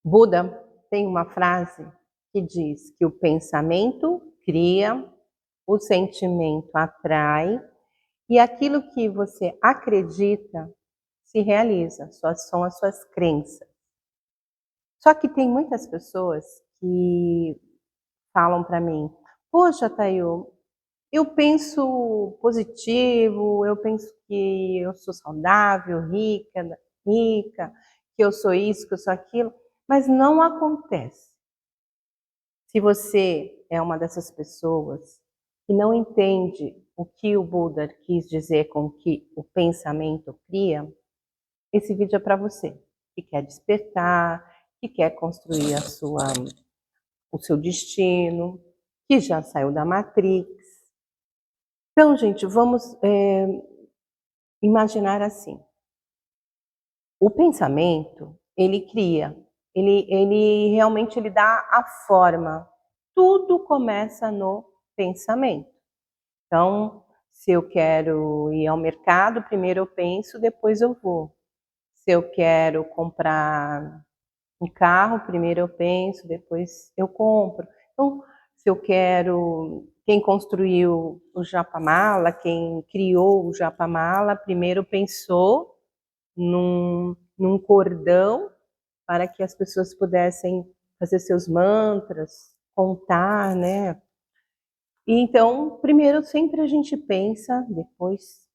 Buda tem uma frase que diz que o pensamento cria, o sentimento atrai e aquilo que você acredita se realiza, são as suas crenças. Só que tem muitas pessoas que falam para mim: "Poxa, Tayo, eu penso positivo, eu penso que eu sou saudável, rica, que eu sou isso, que eu sou aquilo", mas não acontece. Se você é uma dessas pessoas que não entende o que o Buda quis dizer com que o pensamento cria, esse vídeo é para você, que quer despertar, que quer construir o seu destino, que já saiu da Matrix. Então, gente, vamos imaginar assim: o pensamento, ele cria, ele realmente ele dá a forma. Tudo começa no pensamento. Então, se eu quero ir ao mercado, primeiro eu penso, depois eu vou. Se eu quero comprar um carro, primeiro eu penso, depois eu compro. Então, se eu quero, quem construiu o Japamala, quem criou o Japamala, primeiro pensou num cordão para que as pessoas pudessem fazer seus mantras, contar, né. E então, primeiro sempre a gente pensa, depois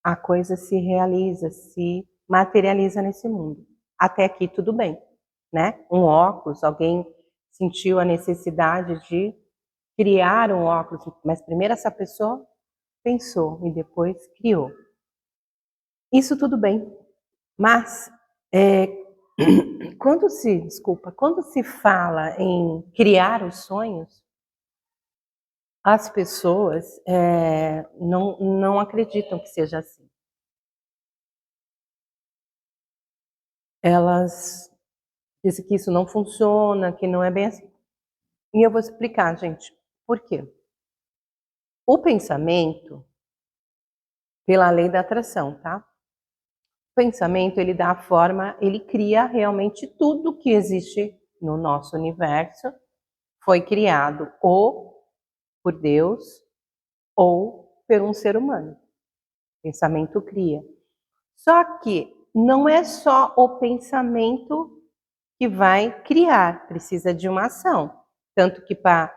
a coisa se realiza, se materializa nesse mundo. Até aqui tudo bem, né. Um óculos, alguém sentiu a necessidade de criar um óculos, mas primeiro essa pessoa pensou e depois criou. Isso tudo bem, mas, quando se fala em criar os sonhos, as pessoas, não acreditam que seja assim. Elas dizem que isso não funciona, que não é bem assim. E eu vou explicar, gente, por quê. O pensamento, pela lei da atração, tá? O pensamento, ele dá a forma, ele cria realmente tudo que existe no nosso universo, foi criado ou por Deus ou por um ser humano. O pensamento cria. Só que não é só o pensamento que vai criar, precisa de uma ação. Tanto que para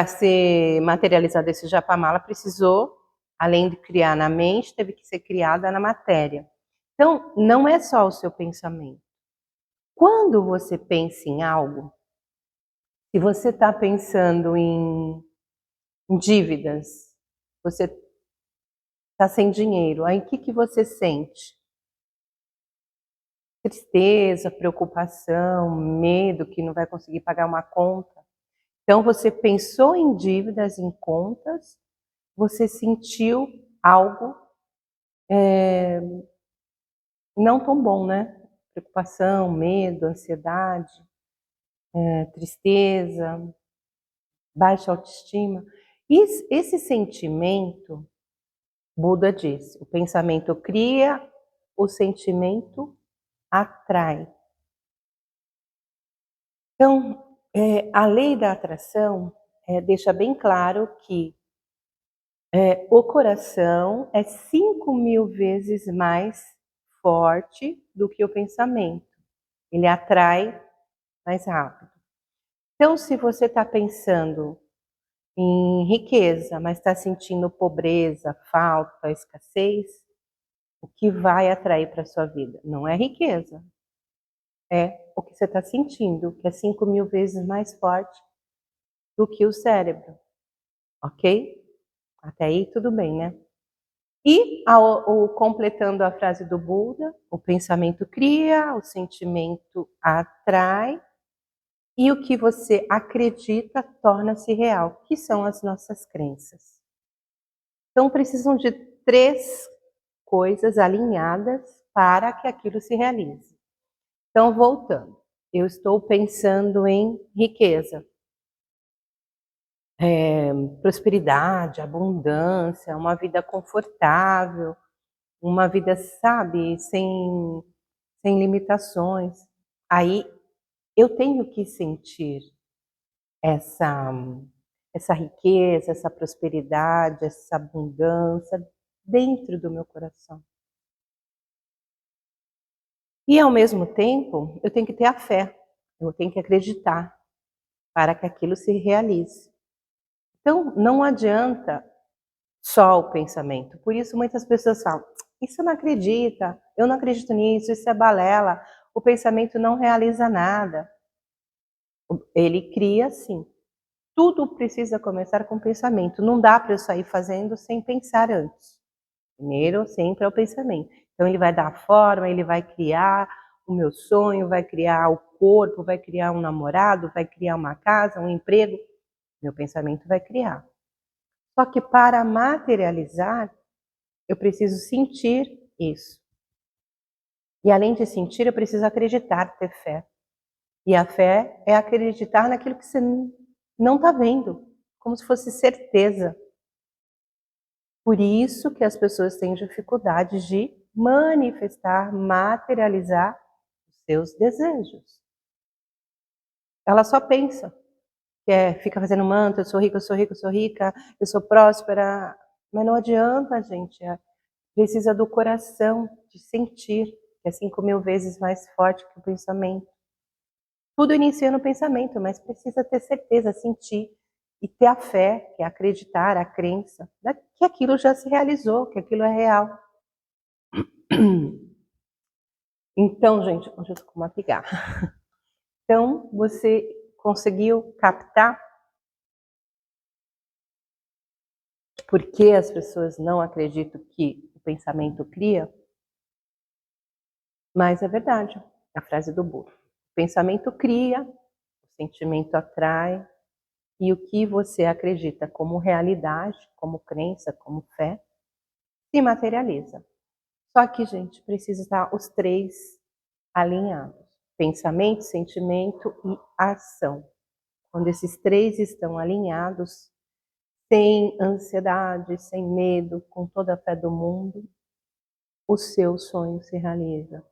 ser materializado esse Japamala precisou, além de criar na mente, teve que ser criada na matéria. Então, não é só o seu pensamento. Quando você pensa em algo, se você está pensando em dívidas, você está sem dinheiro, aí o que você sente? Tristeza, preocupação, medo que não vai conseguir pagar uma conta. Então você pensou em dívidas, em contas, você sentiu algo não tão bom, né? Preocupação, medo, ansiedade, tristeza, baixa autoestima. Esse sentimento, Buda disse, o pensamento cria, o sentimento atrai. Então, a lei da atração deixa bem claro que o coração é 5.000 vezes mais forte do que o pensamento. Ele atrai mais rápido. Então, se você está pensando em riqueza, mas está sentindo pobreza, falta, escassez, o que vai atrair para a sua vida? Não é riqueza, é o que você está sentindo, que é 5.000 vezes mais forte do que o cérebro, ok? Até aí tudo bem, né? E completando a frase do Buda, o pensamento cria, o sentimento atrai, e o que você acredita torna-se real, que são as nossas crenças. Então precisam de 3 coisas alinhadas para que aquilo se realize. Então voltando, eu estou pensando em riqueza, prosperidade, abundância, uma vida confortável, uma vida, sabe, sem sem limitações. Aí eu tenho que sentir essa essa riqueza, essa prosperidade, essa abundância dentro do meu coração. E ao mesmo tempo, eu tenho que ter a fé, eu tenho que acreditar para que aquilo se realize. Então, não adianta só o pensamento. Por isso muitas pessoas falam: "Isso não acredita, eu não acredito nisso, isso é balela, o pensamento não realiza nada". Ele cria sim. Tudo precisa começar com pensamento, não dá para eu sair fazendo sem pensar antes. Primeiro sempre é o pensamento. Então ele vai dar a forma, ele vai criar o meu sonho, vai criar o corpo, vai criar um namorado, vai criar uma casa, um emprego, meu pensamento vai criar. Só que para materializar, eu preciso sentir isso. E além de sentir, eu preciso acreditar, ter fé. E a fé é acreditar naquilo que você não está vendo, como se fosse certeza. Por isso que as pessoas têm dificuldade de manifestar, materializar os seus desejos. Ela só pensa, fica fazendo mantra: "Eu sou rica, eu sou rica, eu sou rica, eu sou próspera", mas não adianta, gente, precisa do coração, de sentir, que é 5.000 vezes mais forte que o pensamento. Tudo inicia no pensamento, mas precisa ter certeza, sentir e ter a fé, que é acreditar, a crença, né, que aquilo já se realizou, que aquilo é real. Então, gente, hoje eu tô com uma pigarra. Então, você conseguiu captar por que as pessoas não acreditam que o pensamento cria? Mas é verdade, a frase do burro. O pensamento cria, o sentimento atrai, e o que você acredita como realidade, como crença, como fé, se materializa. Só que, gente, precisa estar os 3 alinhados: pensamento, sentimento e ação. Quando esses 3 estão alinhados, sem ansiedade, sem medo, com toda a fé do mundo, o seu sonho se realiza.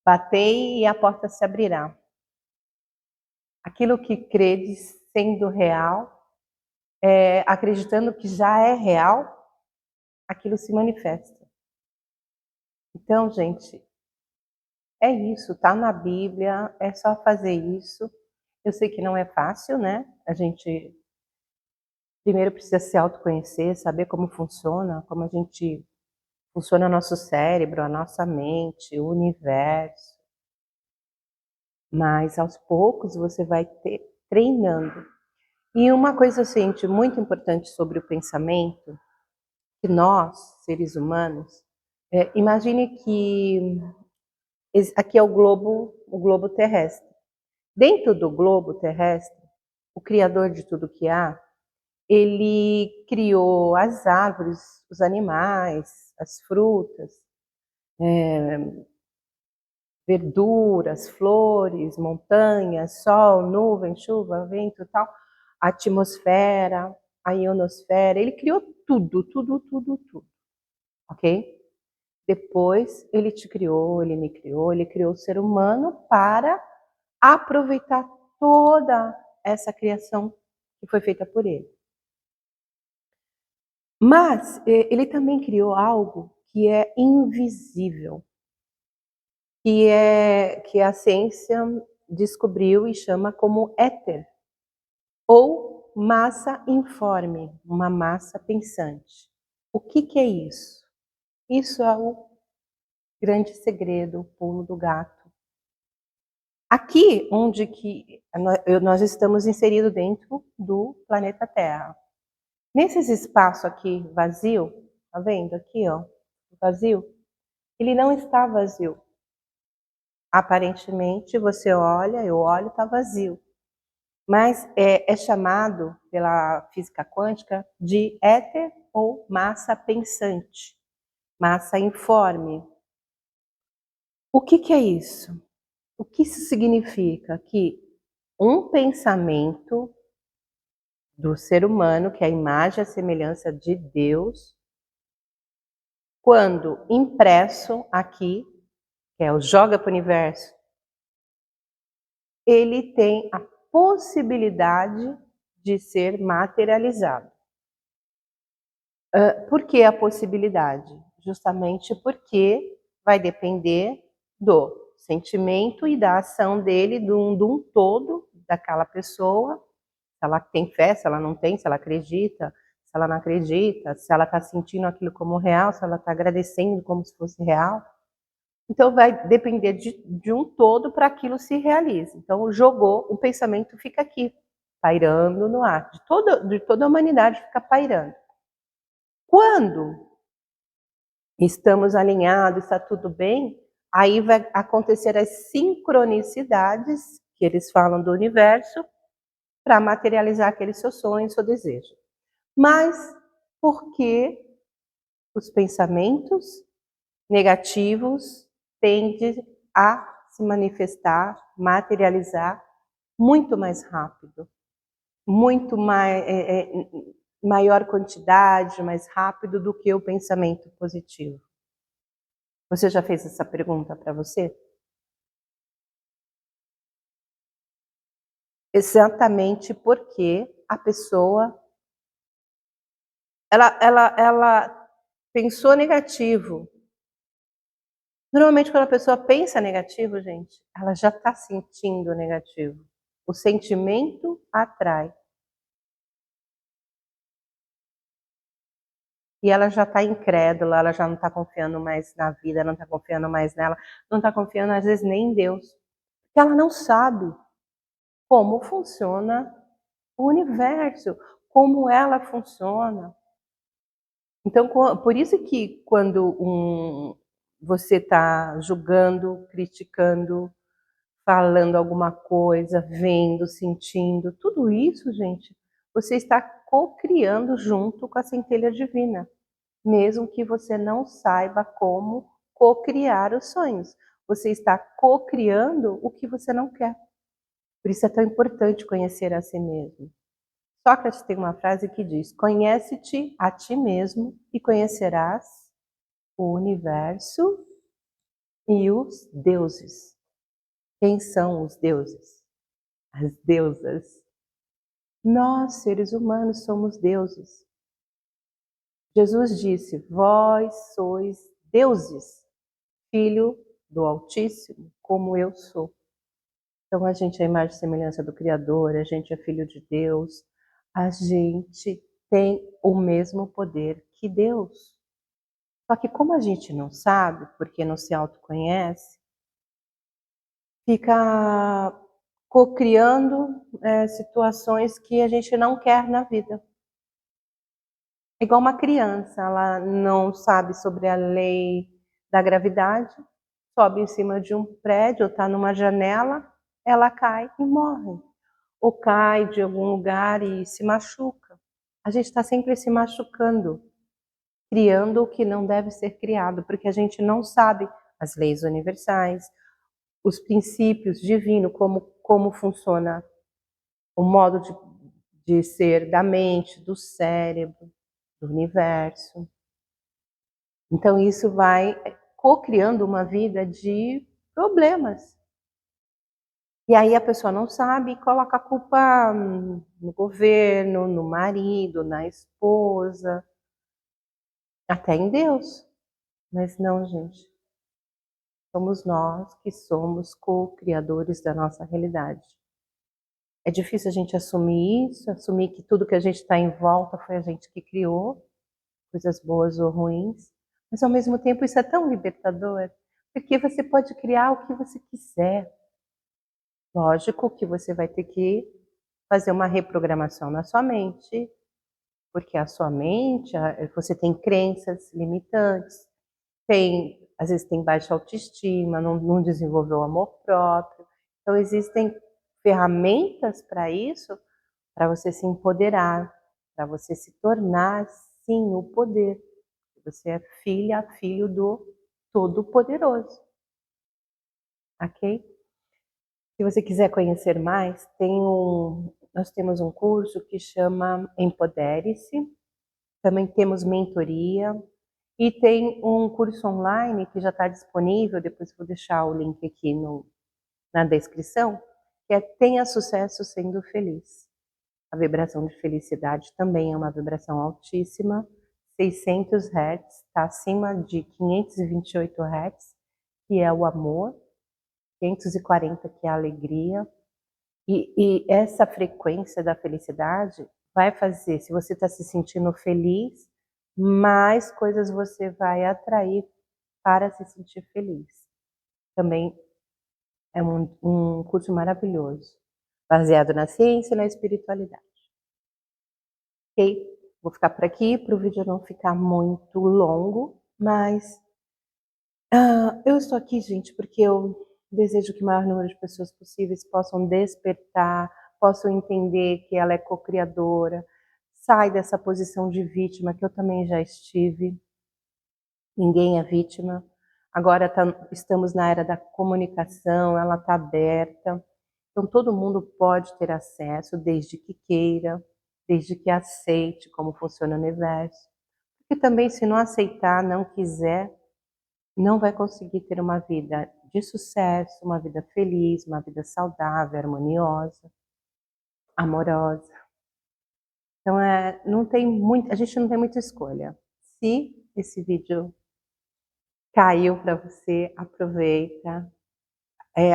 Batei e a porta se abrirá. Aquilo que credes sendo real, acreditando que já é real, aquilo se manifesta. Então, gente, é isso, tá na Bíblia, é só fazer isso. Eu sei que não é fácil, né, a gente primeiro precisa se autoconhecer, saber como a gente funciona o nosso cérebro, a nossa mente, o universo. Mas aos poucos você vai treinando. E uma coisa, assim, muito importante sobre o pensamento, que nós, seres humanos, imagine que aqui é o globo terrestre. Dentro do globo terrestre, o criador de tudo que há, ele criou as árvores, os animais, as frutas, verduras, flores, montanhas, sol, nuvem, chuva, vento e tal, a atmosfera, a ionosfera, ele criou tudo, tudo, tudo, tudo, ok? Depois ele te criou, ele me criou, ele criou o ser humano para aproveitar toda essa criação que foi feita por ele. Mas ele também criou algo que é invisível, que a ciência descobriu e chama como éter, ou massa informe, uma massa pensante. O que é isso? Isso é o grande segredo, o pulo do gato. Aqui onde que nós estamos inseridos dentro do planeta Terra. Nesses espaço aqui vazio, tá vendo aqui, ó, vazio? Ele não está vazio. Aparentemente você olha, eu olho, está vazio. Mas é chamado pela física quântica de éter ou massa pensante, massa informe. O que é isso? O que isso significa? Que um pensamento do ser humano, que é a imagem e a semelhança de Deus, quando impresso aqui, que é o joga para o universo, ele tem a possibilidade de ser materializado. Por que a possibilidade? Justamente porque vai depender do sentimento e da ação dele, de um todo, daquela pessoa, se ela tem fé, se ela não tem, se ela acredita, se ela não acredita, se ela está sentindo aquilo como real, se ela está agradecendo como se fosse real. Então vai depender de um todo para aquilo se realize. Então jogou, o pensamento fica aqui, pairando no ar, de toda a humanidade fica pairando. Quando estamos alinhados, está tudo bem, aí vai acontecer as sincronicidades, que eles falam do universo, para materializar aquele seu sonho, seu desejo. Mas por que os pensamentos negativos tendem a se manifestar, materializar muito mais rápido, muito mais, maior quantidade, mais rápido do que o pensamento positivo? Você já fez essa pergunta para você? Exatamente porque a pessoa ela pensou negativo. Normalmente quando a pessoa pensa negativo, gente, ela já está sentindo negativo. O sentimento atrai. E ela já está incrédula, ela já não está confiando mais na vida, não está confiando mais nela, não está confiando às vezes nem em Deus. Porque ela não sabe como funciona o universo, como ela funciona. Então, por isso que quando você está julgando, criticando, falando alguma coisa, vendo, sentindo, tudo isso, gente, você está co-criando junto com a centelha divina, mesmo que você não saiba como co-criar os sonhos. Você está co-criando o que você não quer. Por isso é tão importante conhecer a si mesmo. Sócrates tem uma frase que diz: conhece-te a ti mesmo e conhecerás o universo e os deuses. Quem são os deuses? As deusas. Nós, seres humanos, somos deuses. Jesus disse: vós sois deuses, filho do Altíssimo, como eu sou. Então a gente é a imagem e semelhança do Criador, a gente é filho de Deus, a gente tem o mesmo poder que Deus. Só que como a gente não sabe, porque não se autoconhece, fica cocriando situações que a gente não quer na vida. É igual uma criança, ela não sabe sobre a lei da gravidade, sobe em cima de um prédio, ou está numa janela, ela cai e morre. Ou cai de algum lugar e se machuca. A gente está sempre se machucando, criando o que não deve ser criado, porque a gente não sabe as leis universais, os princípios divinos, como funciona o modo de ser da mente, do cérebro, do universo. Então isso vai co-criando uma vida de problemas. E aí a pessoa não sabe e coloca a culpa no governo, no marido, na esposa, até em Deus. Mas não, gente. Somos nós que somos co-criadores da nossa realidade. É difícil a gente assumir isso, assumir que tudo que a gente está em volta foi a gente que criou, coisas boas ou ruins. Mas ao mesmo tempo isso é tão libertador, porque você pode criar o que você quiser. Lógico que você vai ter que fazer uma reprogramação na sua mente, porque a sua mente, você tem crenças limitantes, às vezes tem baixa autoestima, não desenvolveu amor próprio. Então existem ferramentas para isso, para você se empoderar, para você se tornar, sim, o poder. Você é filho do Todo-Poderoso. Ok? Se você quiser conhecer mais, nós temos um curso que chama Empodere-se. Também temos mentoria. E tem um curso online que já está disponível, depois vou deixar o link aqui na descrição, que é Tenha Sucesso Sendo Feliz. A vibração de felicidade também é uma vibração altíssima, 600 Hz, está acima de 528 Hz, que é o amor, 540, que é a alegria. E essa frequência da felicidade vai fazer, se você está se sentindo feliz, mais coisas você vai atrair para se sentir feliz. Também é um curso maravilhoso, baseado na ciência e na espiritualidade. Ok? Vou ficar por aqui para o vídeo não ficar muito longo, mas eu estou aqui, gente, porque eu desejo que o maior número de pessoas possíveis possam despertar, possam entender que ela é co-criadora, sai dessa posição de vítima, que eu também já estive. Ninguém é vítima. Agora estamos na era da comunicação, ela está aberta. Então todo mundo pode ter acesso, desde que queira, desde que aceite como funciona o universo. Porque também, se não aceitar, não quiser, não vai conseguir ter uma vida de sucesso, uma vida feliz, uma vida saudável, harmoniosa, amorosa. Então a gente não tem muita escolha. Se esse vídeo caiu para você, aproveita.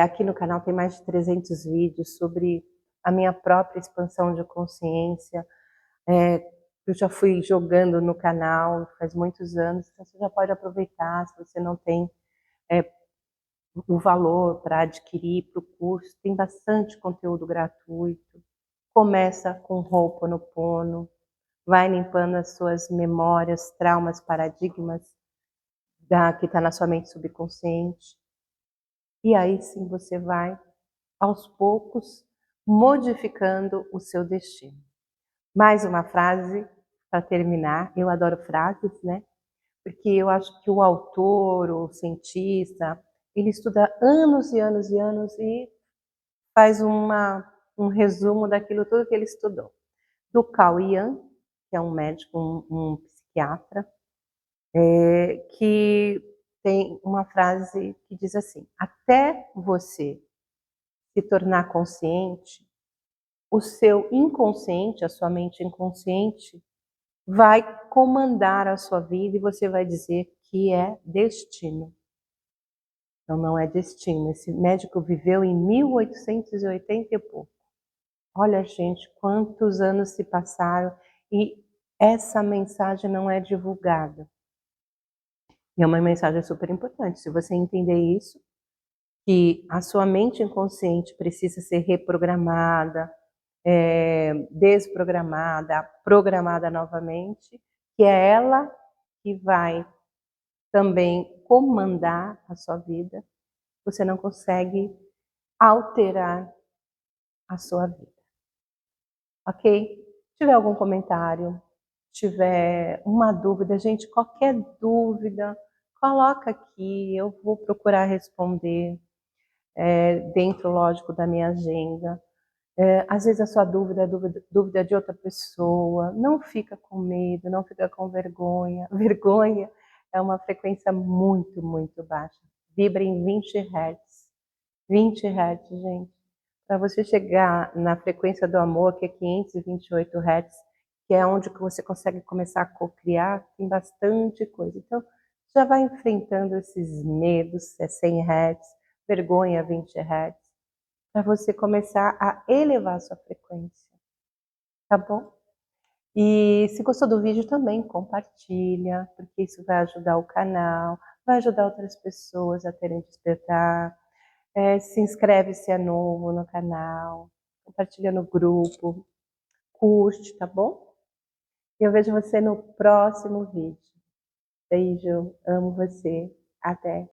Aqui no canal tem mais de 300 vídeos sobre a minha própria expansão de consciência. Eu já fui jogando no canal faz muitos anos, então você já pode aproveitar, se você não tem o valor para adquirir para o curso, tem bastante conteúdo gratuito. Começa com Ho'oponopono, vai limpando as suas memórias, traumas, paradigmas que está na sua mente subconsciente. E aí sim você vai, aos poucos, modificando o seu destino. Mais uma frase para terminar. Eu adoro frases, né? Porque eu acho que o autor, o cientista, ele estuda anos e anos e anos e faz um resumo daquilo tudo que ele estudou. Do Carl Jung, que é um médico, um psiquiatra, que tem uma frase que diz assim: até você se tornar consciente, o seu inconsciente, a sua mente inconsciente, vai comandar a sua vida e você vai dizer que é destino. Então não é destino. Esse médico viveu em 1880 e pouco. Olha, gente, quantos anos se passaram e essa mensagem não é divulgada. E é uma mensagem super importante. Se você entender isso, que a sua mente inconsciente precisa ser reprogramada, desprogramada, programada novamente, que é ela que vai também comandar a sua vida, você não consegue alterar a sua vida. Ok? Se tiver algum comentário, tiver uma dúvida, gente, qualquer dúvida, coloca aqui, eu vou procurar responder dentro, lógico, da minha agenda. Às vezes a sua dúvida é dúvida de outra pessoa, não fica com medo, não fica com vergonha. Vergonha é uma frequência muito, muito baixa. Vibra em 20 Hz. 20 Hz, gente. Para você chegar na frequência do amor, que é 528 Hz, que é onde que você consegue começar a co-criar, tem bastante coisa. Então, já vai enfrentando esses medos, 100 Hz, vergonha, 20 Hz, para você começar a elevar a sua frequência, tá bom? E se gostou do vídeo também, compartilha, porque isso vai ajudar o canal, vai ajudar outras pessoas a terem despertar. Se inscreve se é novo no canal, compartilha no grupo, curte, tá bom? E eu vejo você no próximo vídeo. Beijo, amo você, até!